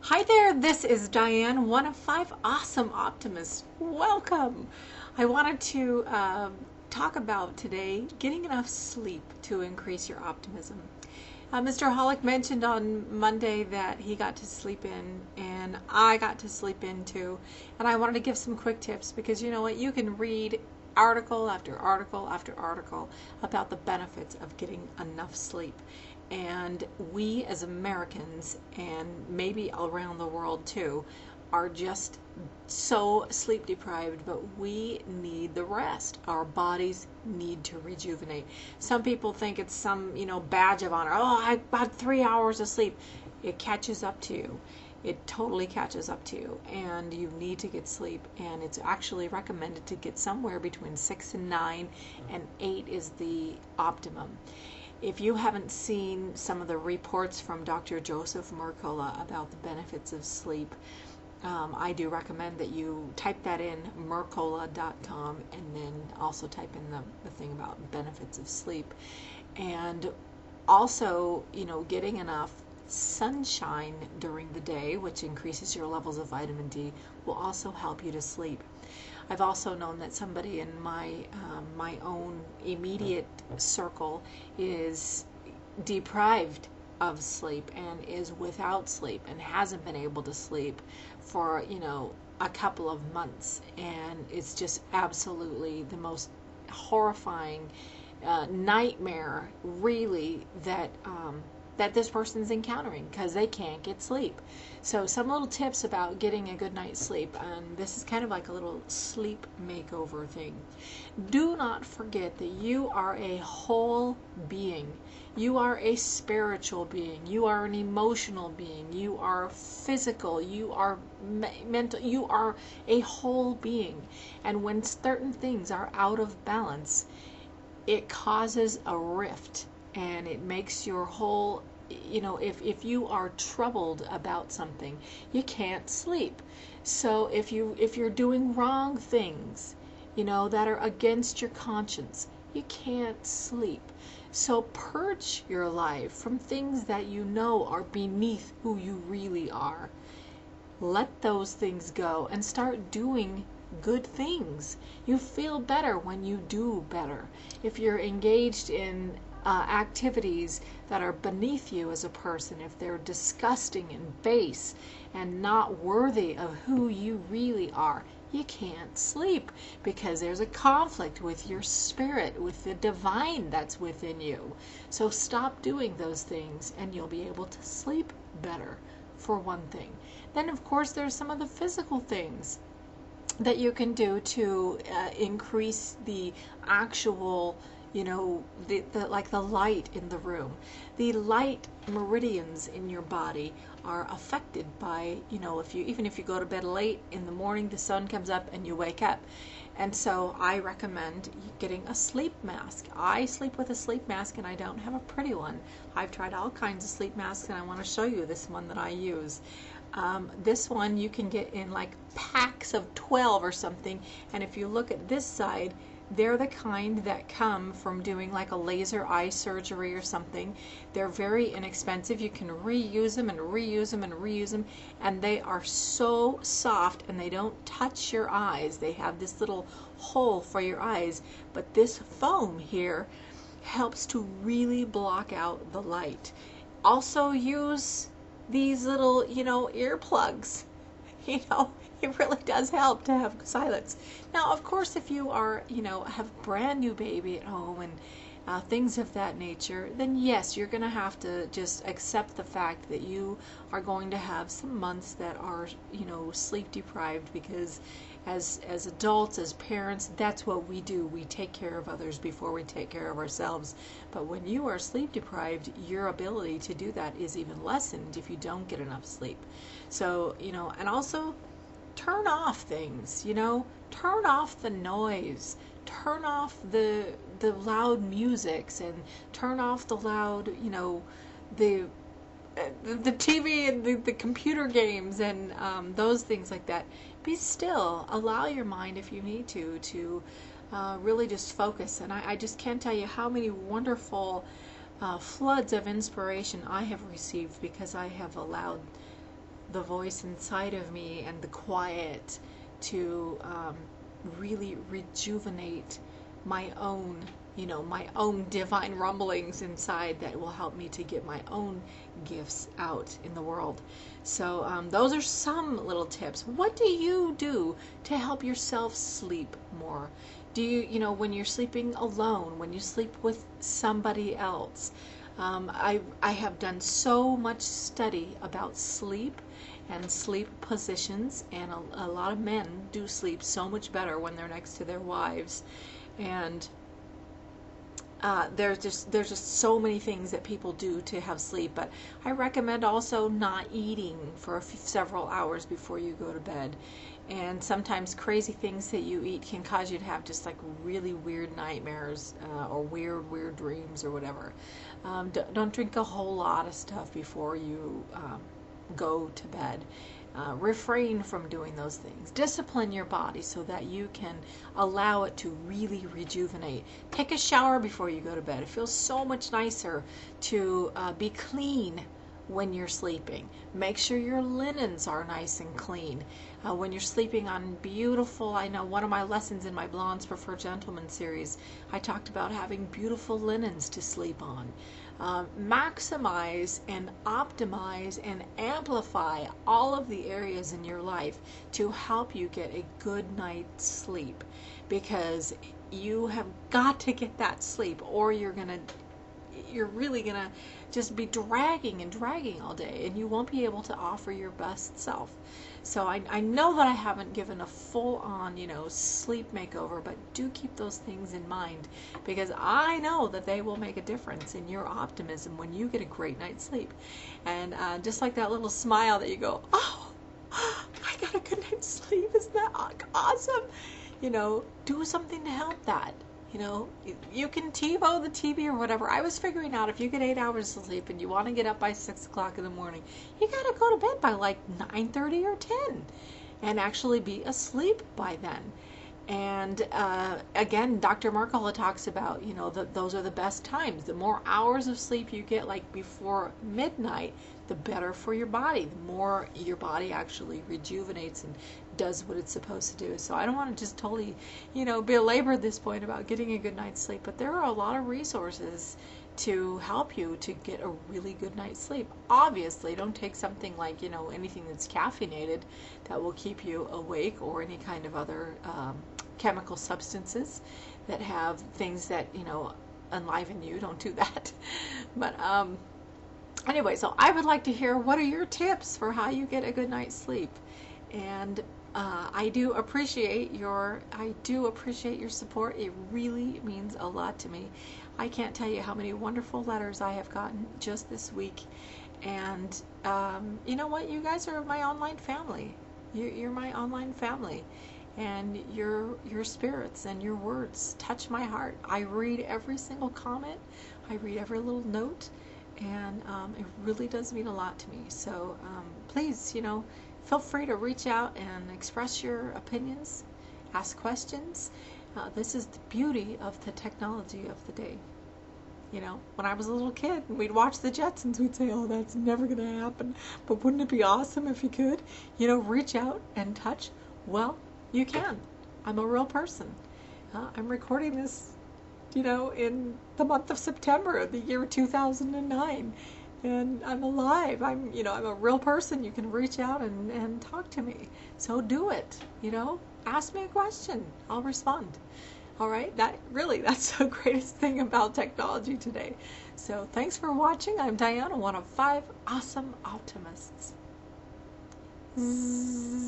Hi there, this is Diane, one of 5 awesome optimists. Welcome. I wanted to talk about today getting enough sleep to increase your optimism. Mr. Hollick mentioned on Monday that he got to sleep in, and I got to sleep in too. And I wanted to give some quick tips because you know what? You can read article after article after article about the benefits of getting enough sleep. And we as Americans, and maybe around the world too, are just so sleep deprived, but we need the rest. Our bodies need to rejuvenate. Some people think it's some, badge of honor. Oh, I got 3 hours of sleep. It catches up to you. It totally catches up to you, and you need to get sleep. And it's actually recommended to get somewhere between 6 and 9, and 8 is the optimum. If you haven't seen some of the reports from Dr. Joseph Mercola about the benefits of sleep, I do recommend that you type that in, mercola.com, and then also type in the thing about benefits of sleep. And also, getting enough sunshine during the day, which increases your levels of vitamin D, will also help you to sleep. I've also known that somebody in my own immediate circle is deprived of sleep and is without sleep and hasn't been able to sleep for a couple of months, and it's just absolutely the most horrifying nightmare, really, that this person's encountering because they can't get sleep. So some little tips about getting a good night's sleep, and this is kind of like a little sleep makeover thing. Do not forget that you are a whole being. You are a spiritual being. You are an emotional being. You are physical. You are mental. You are a whole being. And when certain things are out of balance, it causes a rift, and it makes your whole, if you are troubled about something, you can't sleep. So if you're doing wrong things, that are against your conscience, you can't sleep. So purge your life from things that are beneath who you really are. Let those things go and start doing good things. You feel better when you do better. If you're engaged in activities that are beneath you as a person, if they're disgusting and base and not worthy of who you really are, you can't sleep because there's a conflict with your spirit, with the divine that's within you. So stop doing those things and you'll be able to sleep better, for one thing. Then of course there's some of the physical things that you can do to increase the actual, like the light in the room. The light meridians in your body are affected by, even if you go to bed late in the morning, the sun comes up and you wake up. And so I recommend getting a sleep mask. I sleep with a sleep mask, and I don't have a pretty one. I've tried all kinds of sleep masks, and I want to show you this one that I use. This one you can get in like packs of 12 or something, and if you look at this side, they're the kind that come from doing like a laser eye surgery or something. They're very inexpensive. You can reuse them and reuse them and reuse them, and they are so soft and they don't touch your eyes. They have this little hole for your eyes, but this foam here helps to really block out the light. Also use these little, earplugs. It really does help to have silence. Now, of course, if you are, have a brand new baby at home and things of that nature, then yes, you're going to have to just accept the fact that you are going to have some months that are, sleep deprived, because as adults, as parents, that's what we do. We take care of others before we take care of ourselves. But when you are sleep deprived, your ability to do that is even lessened if you don't get enough sleep. So, and also turn off things, turn off the noise, turn off the loud musics, and turn off the loud, the TV and the computer games and those things like that. Be still. Allow your mind, if you need to really just focus. And I just can't tell you how many wonderful floods of inspiration I have received because I have allowed the voice inside of me and the quiet to really rejuvenate my own, my own divine rumblings inside that will help me to get my own gifts out in the world. So those are some little tips. What do you do to help yourself sleep more? Do you, when you're sleeping alone, when you sleep with somebody else? I have done so much study about sleep and sleep positions, and a lot of men do sleep so much better when they're next to their wives. And there's just so many things that people do to have sleep, but I recommend also not eating for several hours before you go to bed. And sometimes crazy things that you eat can cause you to have just like really weird nightmares or weird dreams or whatever. Don't drink a whole lot of stuff before you go to bed. Refrain from doing those things. Discipline your body so that you can allow it to really rejuvenate. Take a shower before you go to bed. It feels so much nicer to be clean when you're sleeping. Make sure your linens are nice and clean. When you're sleeping on beautiful, I know one of my lessons in my Blondes Prefer Gentlemen series, I talked about having beautiful linens to sleep on. Maximize and optimize and amplify all of the areas in your life to help you get a good night's sleep, because you have got to get that sleep, or you're really gonna just be dragging all day, and you won't be able to offer your best self. So I know that I haven't given a full-on, sleep makeover, but do keep those things in mind, because I know that they will make a difference in your optimism when you get a great night's sleep. And just like that little smile that you go, oh, I got a good night's sleep, isn't that awesome? Do something to help that. You can TiVo the TV or whatever. I was figuring out if you get 8 hours of sleep and you want to get up by 6 o'clock in the morning, you got to go to bed by like 9:30 or 10 and actually be asleep by then. And again, Dr. Mercola talks about, those are the best times. The more hours of sleep you get, like before midnight, the better for your body. The more your body actually rejuvenates and does what it's supposed to do. So I don't want to just totally, belabor this point about getting a good night's sleep, but there are a lot of resources to help you to get a really good night's sleep. Obviously, don't take something like, anything that's caffeinated that will keep you awake, or any kind of other chemical substances that have things that, enliven you. Don't do that. But anyway, so I would like to hear, what are your tips for how you get a good night's sleep? And I do appreciate your support. It really means a lot to me. I can't tell you how many wonderful letters I have gotten just this week. And you know what? You guys are my online family. You're my online family. And your spirits and your words touch my heart. I read every single comment. I read every little note. And it really does mean a lot to me. So please, feel free to reach out and express your opinions, ask questions. This is the beauty of the technology of the day. When I was a little kid and we'd watch the Jetsons, we'd say, oh, that's never going to happen. But wouldn't it be awesome if you could, reach out and touch? Well, you can. I'm a real person. I'm recording this, in the month of September of the year 2009. And I'm alive. I'm a real person. You can reach out and talk to me. So do it. Ask me a question. I'll respond. All right. That's the greatest thing about technology today. So thanks for watching. I'm Diana, one of 5 awesome optimists. ZZZzzz.